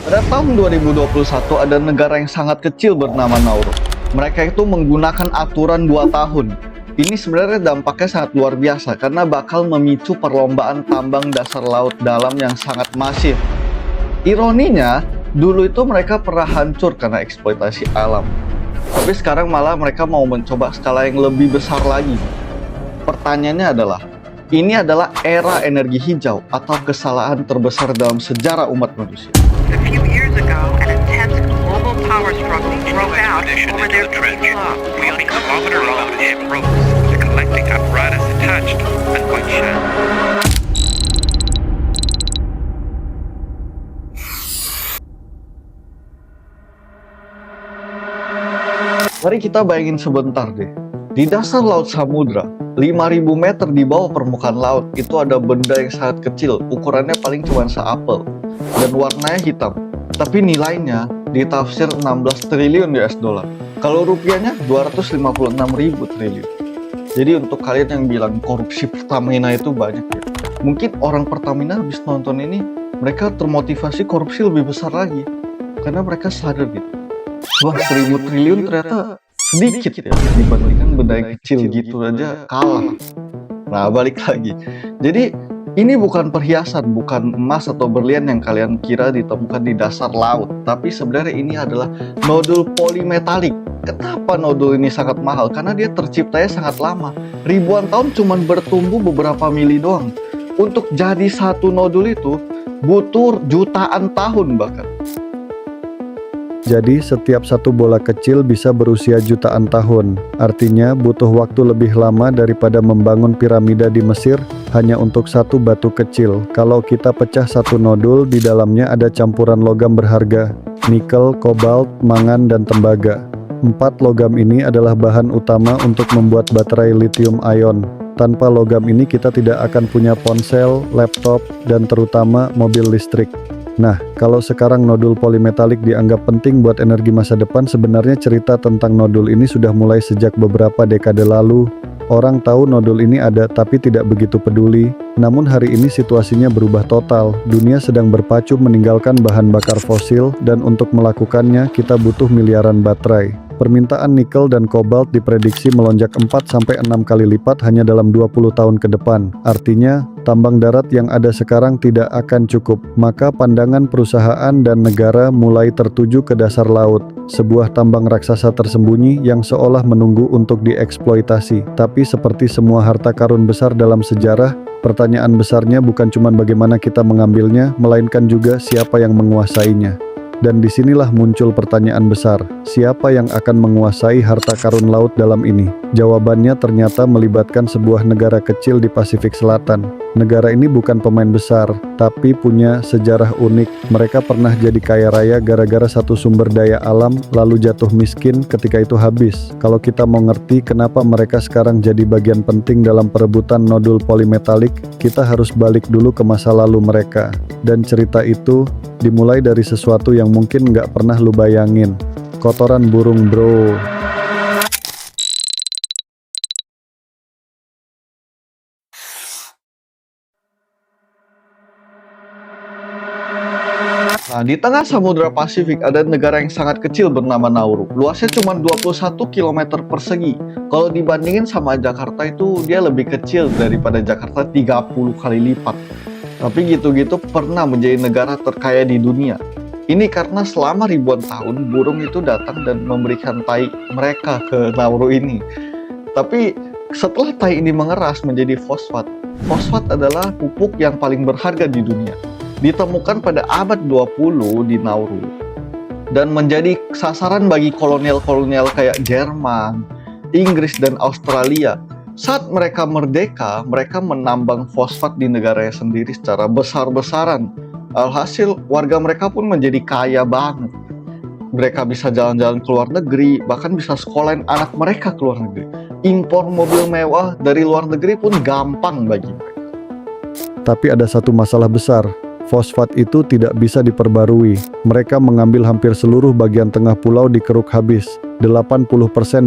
Pada tahun 2021 ada negara yang sangat kecil bernama Nauru. Mereka itu menggunakan aturan 2 tahun. Ini sebenarnya dampaknya sangat luar biasa karena bakal memicu perlombaan tambang dasar laut dalam yang sangat masif. Ironinya, dulu itu mereka pernah hancur karena eksploitasi alam. Tapi sekarang malah mereka mau mencoba skala yang lebih besar lagi. Pertanyaannya adalah, ini adalah era energi hijau atau kesalahan terbesar dalam sejarah umat manusia. A few years ago, an intense global power struggle broke out over their trench. Wheeling kilometer-long ship ropes, the collecting apparatus attached, and quite shallow. Mari kita bayangin sebentar deh. Di dasar laut samudra, 5.000 meter di bawah permukaan laut, itu ada benda yang sangat kecil, ukurannya paling cuma seapel, dan warnanya hitam. Tapi nilainya ditafsir 16 triliun US dollar. Kalau rupiahnya 256.000 triliun. Jadi untuk kalian yang bilang korupsi Pertamina itu banyak ya, mungkin orang Pertamina habis nonton ini, mereka termotivasi korupsi lebih besar lagi. Karena mereka sadar gitu, wah 1.000 triliun ternyata sedikit ya dibandingkan benda yang kecil gitu aja kalah. Nah balik lagi, jadi ini bukan perhiasan, bukan emas atau berlian yang kalian kira ditemukan di dasar laut, tapi sebenarnya ini adalah nodul polimetalik. Kenapa nodul ini sangat mahal? Karena dia terciptanya sangat lama, ribuan tahun cuman bertumbuh beberapa mili doang. Untuk jadi satu nodul itu butuh jutaan tahun bahkan. Jadi setiap satu bola kecil bisa berusia jutaan tahun. Artinya butuh waktu lebih lama daripada membangun piramida di Mesir hanya untuk satu batu kecil. Kalau kita pecah satu nodul, di dalamnya ada campuran logam berharga, nikel, kobalt, mangan, dan tembaga. 4 logam ini adalah bahan utama untuk membuat baterai lithium ion. Tanpa logam ini kita tidak akan punya ponsel, laptop, dan terutama mobil listrik. Nah, kalau sekarang nodul polimetalik dianggap penting buat energi masa depan, sebenarnya cerita tentang nodul ini sudah mulai sejak beberapa dekade lalu. Orang tahu nodul ini ada tapi tidak begitu peduli. Namun hari ini situasinya berubah total. Dunia sedang berpacu meninggalkan bahan bakar fosil dan untuk melakukannya kita butuh miliaran baterai. Permintaan nikel dan kobalt diprediksi melonjak 4-6 kali lipat hanya dalam 20 tahun ke depan. Artinya, tambang darat yang ada sekarang tidak akan cukup. Maka pandangan perusahaan dan negara mulai tertuju ke dasar laut. Sebuah tambang raksasa tersembunyi yang seolah menunggu untuk dieksploitasi. Tapi seperti semua harta karun besar dalam sejarah, pertanyaan besarnya bukan cuma bagaimana kita mengambilnya, melainkan juga siapa yang menguasainya. Dan disinilah muncul pertanyaan besar, siapa yang akan menguasai harta karun laut dalam ini? Jawabannya ternyata melibatkan sebuah negara kecil di Pasifik Selatan. Negara ini bukan pemain besar, tapi punya sejarah unik. Mereka pernah jadi kaya raya gara-gara satu sumber daya alam, lalu jatuh miskin ketika itu habis. Kalau kita mau ngerti kenapa mereka sekarang jadi bagian penting dalam perebutan nodul polimetalik, kita harus balik dulu ke masa lalu mereka. Dan cerita itu dimulai dari sesuatu yang mungkin nggak pernah lu bayangin. Kotoran burung, bro. Nah, di tengah Samudra Pasifik ada negara yang sangat kecil bernama Nauru. Luasnya cuma 21 km persegi. Kalau dibandingin sama Jakarta itu dia lebih kecil daripada Jakarta 30 kali lipat. Tapi gitu-gitu pernah menjadi negara terkaya di dunia. Ini karena selama ribuan tahun burung itu datang dan memberikan tai mereka ke Nauru ini. Tapi setelah tai ini mengeras menjadi fosfat, fosfat adalah pupuk yang paling berharga di dunia. Ditemukan pada abad 20 di Nauru dan menjadi sasaran bagi kolonial-kolonial kayak Jerman, Inggris, dan Australia. Saat mereka merdeka, mereka menambang fosfat di negaranya sendiri secara besar-besaran. Alhasil, warga mereka pun menjadi kaya banget. Mereka bisa jalan-jalan ke luar negeri, bahkan bisa sekolahin anak mereka ke luar negeri. Impor mobil mewah dari luar negeri pun gampang bagi mereka. Tapi ada satu masalah besar. Fosfat itu tidak bisa diperbarui. Mereka mengambil hampir seluruh bagian tengah pulau dikeruk habis. 80%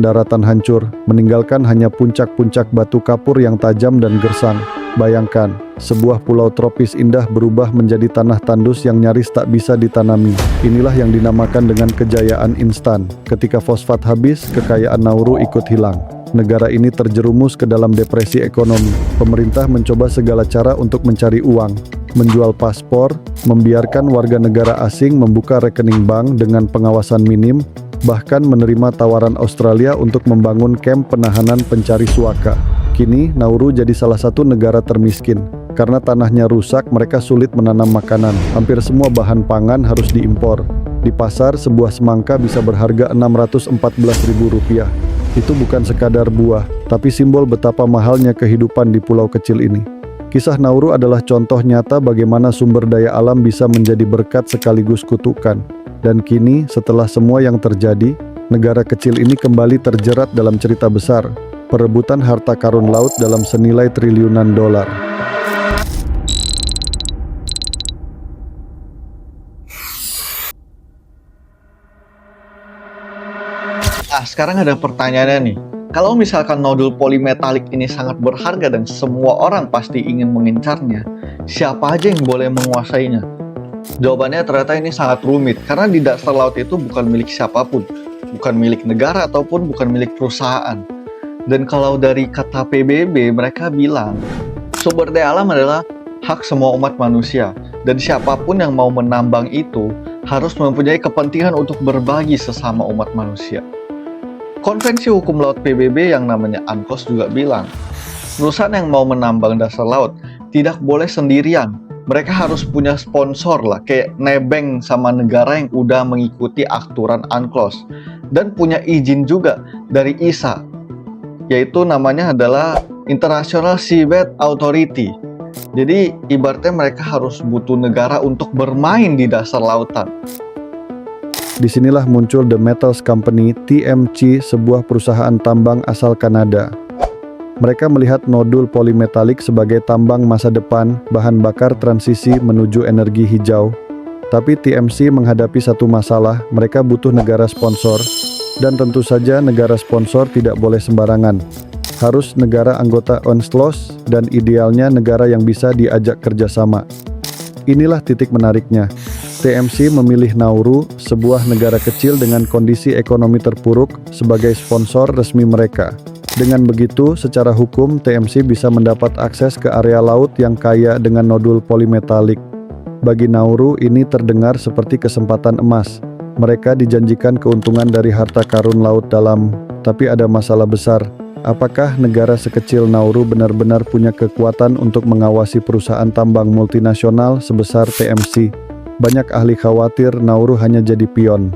daratan hancur, meninggalkan hanya puncak-puncak batu kapur yang tajam dan gersang. Bayangkan, sebuah pulau tropis indah berubah menjadi tanah tandus yang nyaris tak bisa ditanami. Inilah yang dinamakan dengan kejayaan instan. Ketika fosfat habis, kekayaan Nauru ikut hilang. Negara ini terjerumus ke dalam depresi ekonomi. Pemerintah mencoba segala cara untuk mencari uang, menjual paspor, membiarkan warga negara asing membuka rekening bank dengan pengawasan minim, bahkan menerima tawaran Australia untuk membangun kamp penahanan pencari suaka. Kini, Nauru jadi salah satu negara termiskin. Karena tanahnya rusak, mereka sulit menanam makanan. Hampir semua bahan pangan harus diimpor. Di pasar, sebuah semangka bisa berharga Rp614.000. Itu bukan sekadar buah, tapi simbol betapa mahalnya kehidupan di pulau kecil ini. Kisah Nauru adalah contoh nyata bagaimana sumber daya alam bisa menjadi berkat sekaligus kutukan. Dan kini, setelah semua yang terjadi, negara kecil ini kembali terjerat dalam cerita besar, perebutan harta karun laut dalam senilai triliunan dolar. Nah, sekarang ada pertanyaannya nih. Kalau misalkan nodul polimetalik ini sangat berharga dan semua orang pasti ingin mengincarnya, siapa aja yang boleh menguasainya? Jawabannya ternyata ini sangat rumit, karena di dasar laut itu bukan milik siapapun, bukan milik negara ataupun bukan milik perusahaan. Dan kalau dari kata PBB, mereka bilang sumber daya alam adalah hak semua umat manusia, dan siapapun yang mau menambang itu harus mempunyai kepentingan untuk berbagi sesama umat manusia. Konvensi Hukum Laut PBB yang namanya UNCLOS juga bilang, perusahaan yang mau menambang dasar laut tidak boleh sendirian. Mereka harus punya sponsor lah, kayak nebeng sama negara yang udah mengikuti aturan UNCLOS, dan punya izin juga dari ISA, yaitu namanya adalah International Seabed Authority. Jadi ibaratnya mereka harus butuh negara untuk bermain di dasar lautan. Disinilah muncul The Metals Company, TMC, sebuah perusahaan tambang asal Kanada. Mereka melihat nodul polimetalik sebagai tambang masa depan, bahan bakar transisi menuju energi hijau. Tapi TMC menghadapi satu masalah, mereka butuh negara sponsor. Dan tentu saja negara sponsor tidak boleh sembarangan. Harus negara anggota UNCLOS dan idealnya negara yang bisa diajak kerjasama. Inilah titik menariknya. TMC memilih Nauru, sebuah negara kecil dengan kondisi ekonomi terpuruk, sebagai sponsor resmi mereka. Dengan begitu, secara hukum TMC bisa mendapat akses ke area laut yang kaya dengan nodul polimetalik. Bagi Nauru, ini terdengar seperti kesempatan emas. Mereka dijanjikan keuntungan dari harta karun laut dalam, tapi ada masalah besar. Apakah negara sekecil Nauru benar-benar punya kekuatan untuk mengawasi perusahaan tambang multinasional sebesar TMC? Banyak ahli khawatir Nauru hanya jadi pion.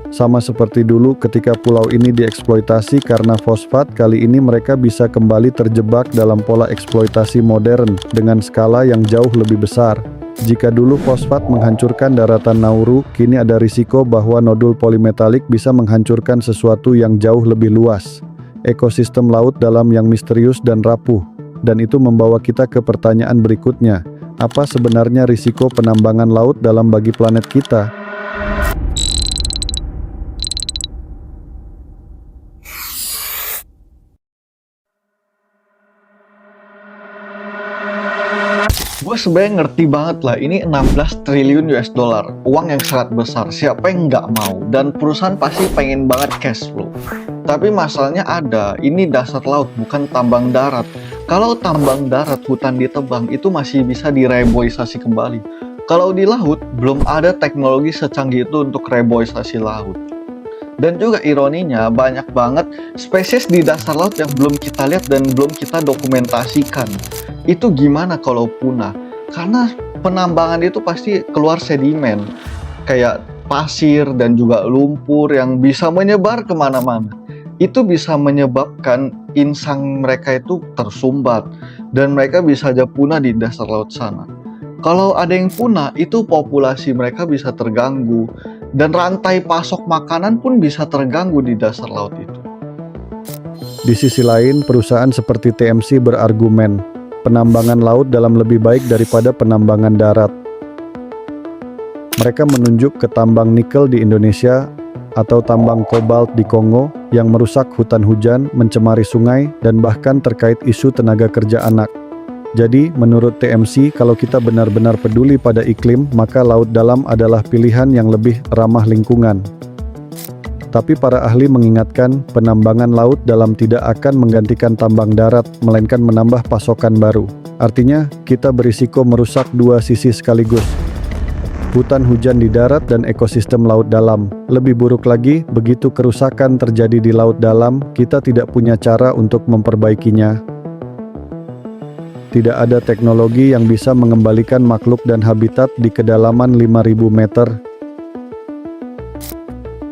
Sama seperti dulu ketika pulau ini dieksploitasi karena fosfat, kali ini mereka bisa kembali terjebak dalam pola eksploitasi modern dengan skala yang jauh lebih besar. Jika dulu fosfat menghancurkan daratan Nauru, kini ada risiko bahwa nodul polimetalik bisa menghancurkan sesuatu yang jauh lebih luas. Ekosistem laut dalam yang misterius dan rapuh. Dan itu membawa kita ke pertanyaan berikutnya. Apa sebenarnya risiko penambangan laut dalam bagi planet kita? Gue sebenarnya ngerti banget lah, ini 16 triliun US dollar, uang yang sangat besar, siapa yang nggak mau, dan perusahaan pasti pengen banget cash flow. Tapi masalahnya ada, ini dasar laut bukan tambang darat. Kalau tambang darat, hutan ditebang, itu masih bisa direboisasi kembali. Kalau di laut, belum ada teknologi secanggih itu untuk reboisasi laut. Dan juga ironinya, banyak banget spesies di dasar laut yang belum kita lihat dan belum kita dokumentasikan. Itu gimana kalau punah? Karena penambangan itu pasti keluar sedimen, kayak pasir dan juga lumpur yang bisa menyebar kemana-mana. Itu bisa menyebabkan insang mereka itu tersumbat, dan mereka bisa aja punah di dasar laut sana. Kalau ada yang punah, itu populasi mereka bisa terganggu, dan rantai pasok makanan pun bisa terganggu di dasar laut itu. Di sisi lain, perusahaan seperti TMC berargumen, penambangan laut dalam lebih baik daripada penambangan darat. Mereka menunjuk ke tambang nikel di Indonesia atau tambang kobalt di Kongo yang merusak hutan hujan, mencemari sungai, dan bahkan terkait isu tenaga kerja anak. Jadi, menurut TMC, kalau kita benar-benar peduli pada iklim, maka laut dalam adalah pilihan yang lebih ramah lingkungan. Tapi para ahli mengingatkan, penambangan laut dalam tidak akan menggantikan tambang darat, melainkan menambah pasokan baru. Artinya, kita berisiko merusak dua sisi sekaligus. Hutan hujan di darat dan ekosistem laut dalam. Lebih buruk lagi, begitu kerusakan terjadi di laut dalam, kita tidak punya cara untuk memperbaikinya. Tidak ada teknologi yang bisa mengembalikan makhluk dan habitat di kedalaman 5.000 meter.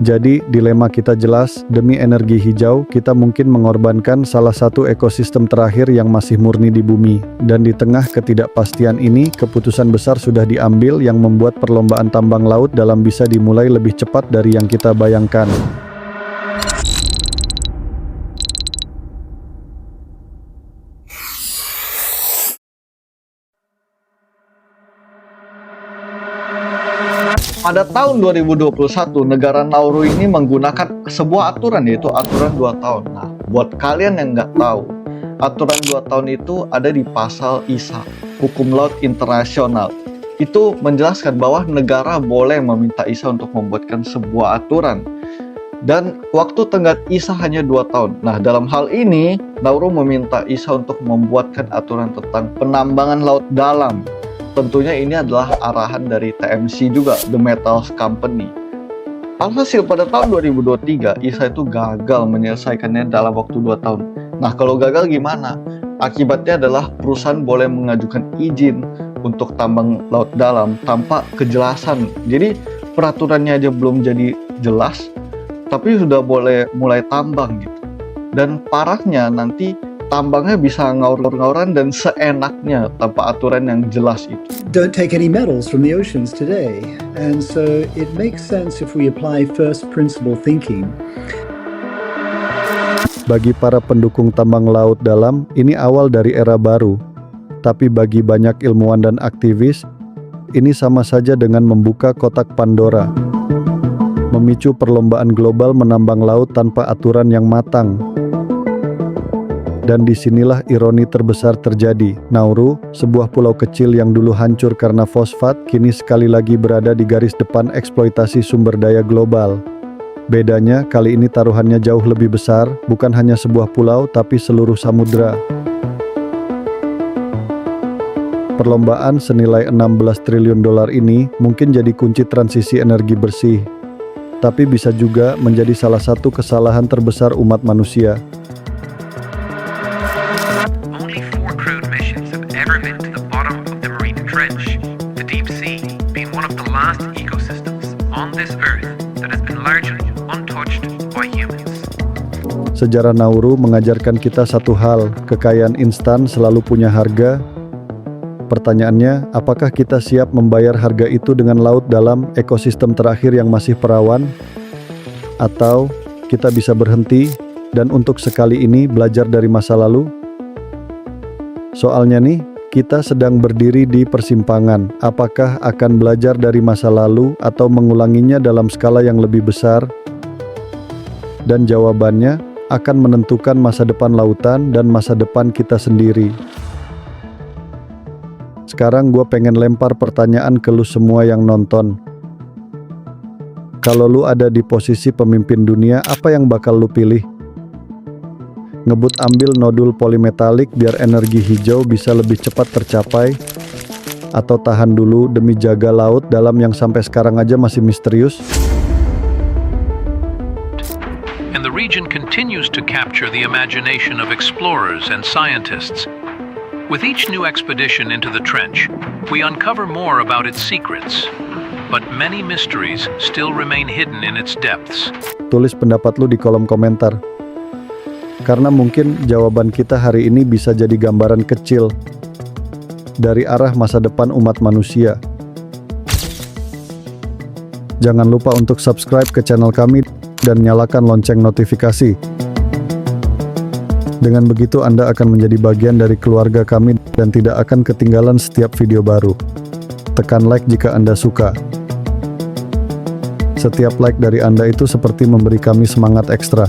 Jadi, dilema kita jelas, demi energi hijau, kita mungkin mengorbankan salah satu ekosistem terakhir yang masih murni di bumi. Dan di tengah ketidakpastian ini, keputusan besar sudah diambil yang membuat perlombaan tambang laut dalam bisa dimulai lebih cepat dari yang kita bayangkan. Pada tahun 2021, negara Nauru ini menggunakan sebuah aturan, yaitu aturan 2 tahun. Nah, buat kalian yang nggak tahu, aturan 2 tahun itu ada di pasal ISA, Hukum Laut Internasional. Itu menjelaskan bahwa negara boleh meminta ISA untuk membuatkan sebuah aturan. Dan waktu tenggat ISA hanya 2 tahun. Nah, dalam hal ini, Nauru meminta ISA untuk membuatkan aturan tentang penambangan laut dalam. Tentunya ini adalah arahan dari TMC juga, The Metals Company. Alhasil pada tahun 2023, ISA itu gagal menyelesaikannya dalam waktu 2 tahun. Nah, kalau gagal gimana? Akibatnya adalah perusahaan boleh mengajukan izin untuk tambang laut dalam tanpa kejelasan. Jadi peraturannya aja belum jadi jelas, tapi sudah boleh mulai tambang gitu. Dan parahnya nanti tambangnya bisa ngaur-ngauran dan seenaknya tanpa aturan yang jelas itu. Don't take any metals from the oceans today. And so it makes sense if we apply first principle thinking. Bagi para pendukung tambang laut dalam, ini awal dari era baru. Tapi bagi banyak ilmuwan dan aktivis, ini sama saja dengan membuka kotak Pandora. Memicu perlombaan global menambang laut tanpa aturan yang matang. Dan disinilah ironi terbesar terjadi. Nauru, sebuah pulau kecil yang dulu hancur karena fosfat, kini sekali lagi berada di garis depan eksploitasi sumber daya global. Bedanya, kali ini taruhannya jauh lebih besar, bukan hanya sebuah pulau, tapi seluruh samudra. Perlombaan senilai 16 triliun dolar ini mungkin jadi kunci transisi energi bersih, tapi bisa juga menjadi salah satu kesalahan terbesar umat manusia. Sejarah Nauru mengajarkan kita satu hal, kekayaan instan selalu punya harga. Pertanyaannya, apakah kita siap membayar harga itu dengan laut dalam, ekosistem terakhir yang masih perawan? Atau kita bisa berhenti dan untuk sekali ini belajar dari masa lalu? Soalnya nih, kita sedang berdiri di persimpangan. Apakah akan belajar dari masa lalu atau mengulanginya dalam skala yang lebih besar? Dan jawabannya akan menentukan masa depan lautan dan masa depan kita sendiri. Sekarang gue pengen lempar pertanyaan ke lu semua yang nonton. Kalau lu ada di posisi pemimpin dunia, apa yang bakal lu pilih? Ngebut ambil nodul polimetalik biar energi hijau bisa lebih cepat tercapai? Atau tahan dulu demi jaga laut dalam yang sampai sekarang aja masih misterius? And the region continues to capture the imagination of explorers and scientists. With each new expedition into the trench, we uncover more about its secrets, but many mysteries still remain hidden in its depths. Tulis pendapat lu di kolom komentar. Karena mungkin jawaban kita hari ini bisa jadi gambaran kecil dari arah masa depan umat manusia. Jangan lupa untuk subscribe ke channel kami dan nyalakan lonceng notifikasi. Dengan begitu Anda akan menjadi bagian dari keluarga kami dan tidak akan ketinggalan setiap video baru. Tekan like jika Anda suka. Setiap like dari Anda itu seperti memberi kami semangat ekstra.